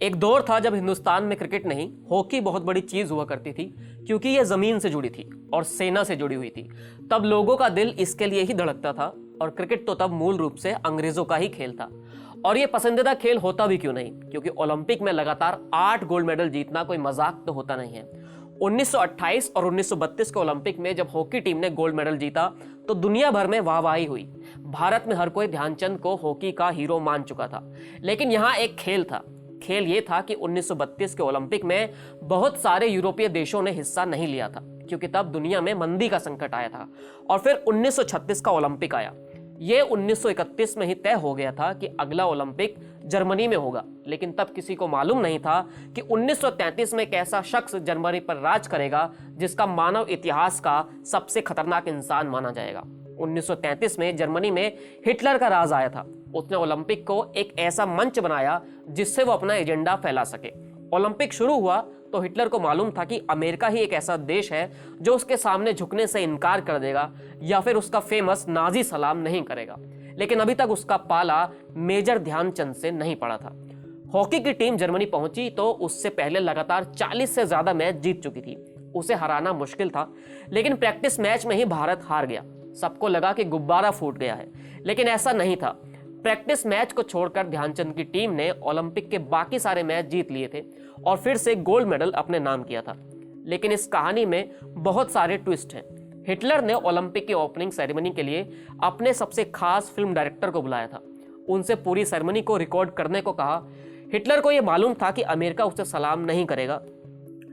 एक दौर था जब हिंदुस्तान में क्रिकेट नहीं, हॉकी बहुत बड़ी चीज हुआ करती थी, क्योंकि यह जमीन से जुड़ी थी और सेना से जुड़ी हुई थी। तब लोगों का दिल इसके लिए ही धड़कता था, और क्रिकेट तो तब मूल रूप से अंग्रेजों का ही खेल था। और यह पसंदीदा खेल होता भी क्यों नहीं, क्योंकि ओलंपिक में लगातार 8 गोल्ड मेडल जीतना कोई मजाक तो होता नहीं है। 1928 और 1932 के ओलंपिक में जब हॉकी टीम ने गोल्ड मेडल जीता तो दुनिया भर में वाहवाही हुई। भारत में हर कोई ध्यानचंद को हॉकी का हीरो मान चुका था। लेकिन यहाँ एक खेल था। खेल ये था कि 1932 के ओलंपिक में बहुत सारे यूरोपीय देशों ने हिस्सा नहीं लिया था, क्योंकि तब दुनिया में मंदी का संकट आया था। और फिर 1936 का ओलंपिक आया। ये 1931 में ही तय हो गया था कि अगला ओलंपिक जर्मनी में होगा, लेकिन तब किसी को मालूम नहीं था कि 1933 में एक ऐसा शख्स जर्मनी पर राज करेगा जिसका मानव इतिहास का सबसे खतरनाक इंसान माना जाएगा। 1933 में जर्मनी में हिटलर का राज आया था। उसने ओलंपिक को एक ऐसा मंच बनाया जिससे वो अपना एजेंडा फैला सके। ओलंपिक शुरू हुआ तो हिटलर को मालूम था कि अमेरिका ही एक ऐसा देश है जो उसके सामने झुकने से इनकार कर देगा या फिर उसका फेमस नाजी सलाम नहीं करेगा। लेकिन अभी तक उसका पाला मेजर ध्यानचंद से नहीं पड़ा था। हॉकी की टीम जर्मनी पहुंची तो उससे पहले लगातार 40 से ज्यादा मैच जीत चुकी थी। उसे हराना मुश्किल था, लेकिन प्रैक्टिस मैच में ही भारत हार गया। सबको लगा कि गुब्बारा फूट गया है, लेकिन ऐसा नहीं था। प्रैक्टिस मैच को छोड़कर ध्यानचंद की टीम ने ओलंपिक के बाकी सारे मैच जीत लिए थे और फिर से गोल्ड मेडल अपने नाम किया था। लेकिन इस कहानी में बहुत सारे ट्विस्ट हैं। हिटलर ने ओलंपिक की ओपनिंग सेरेमनी के लिए अपने सबसे खास फिल्म डायरेक्टर को बुलाया था। उनसे पूरी सेरेमनी को रिकॉर्ड करने को कहा। हिटलर को यह मालूम था कि अमेरिका उसे सलाम नहीं करेगा,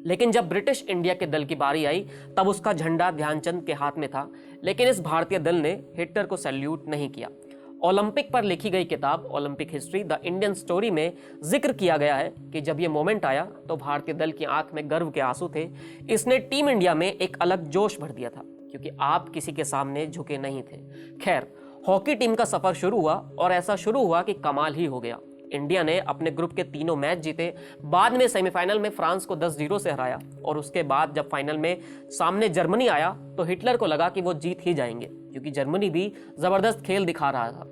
लेकिन जब ब्रिटिश इंडिया के दल की बारी आई तब उसका झंडा ध्यानचंद के हाथ में था। लेकिन इस भारतीय दल ने हिटलर को सैल्यूट नहीं किया। ओलंपिक पर लिखी गई किताब Olympic history the Indian story में जिक्र किया गया है कि जब यह मोमेंट आया तो भारतीय दल की आंख में गर्व के आंसू थे। इसने टीम इंडिया में एक अलग जोश भर दिया था, क्योंकि आप किसी के सामने झुके नहीं थे। खैर, हॉकी टीम का सफर शुरू हुआ और ऐसा शुरू हुआ कि कमाल ही हो गया। इंडिया ने अपने ग्रुप के तीनों मैच जीते। बाद में सेमीफाइनल में फ्रांस को 10-0 से हराया, और उसके बाद जब फाइनल में सामने जर्मनी आया तो हिटलर को लगा कि वो जीत ही जाएंगे, क्योंकि जर्मनी भी जबरदस्त खेल दिखा रहा था।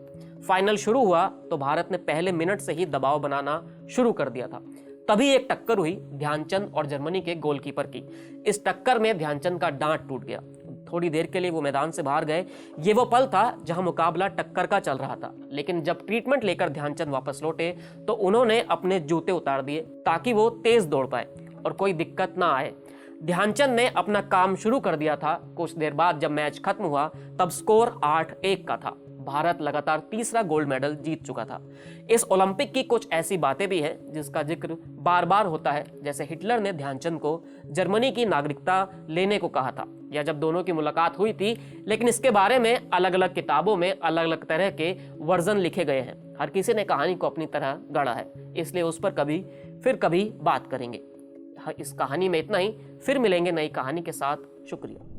फाइनल शुरू हुआ तो भारत ने पहले मिनट से ही दबाव बनाना शुरू कर दिया था। तभी एक टक्कर हुई ध्यानचंद और जर्मनी के गोलकीपर की। इस टक्कर में ध्यानचंद का दांत टूट गया। थोड़ी देर के लिए वो मैदान से बाहर गए। ये वो पल था जहां मुकाबला टक्कर का चल रहा था। लेकिन जब ट्रीटमेंट लेकर ध्यानचंद वापस लौटे तो उन्होंने अपने जूते उतार दिए ताकि वो तेज दौड़ पाए और कोई दिक्कत ना आए। ध्यानचंद ने अपना काम शुरू कर दिया था। कुछ देर बाद जब मैच खत्म हुआ तब स्कोर 8-1 का था। भारत लगातार तीसरा गोल्ड मेडल जीत चुका था। इस ओलंपिक की कुछ ऐसी बातें भी हैं जिसका जिक्र बार बार होता है, जैसे हिटलर ने ध्यानचंद को जर्मनी की नागरिकता लेने को कहा था, या जब दोनों की मुलाकात हुई थी। लेकिन इसके बारे में अलग अलग किताबों में अलग अलग तरह के वर्जन लिखे गए हैं। हर किसी ने कहानी को अपनी तरह गढ़ा है, इसलिए उस पर कभी फिर कभी बात करेंगे। इस कहानी में इतना ही। फिर मिलेंगे नई कहानी के साथ। शुक्रिया।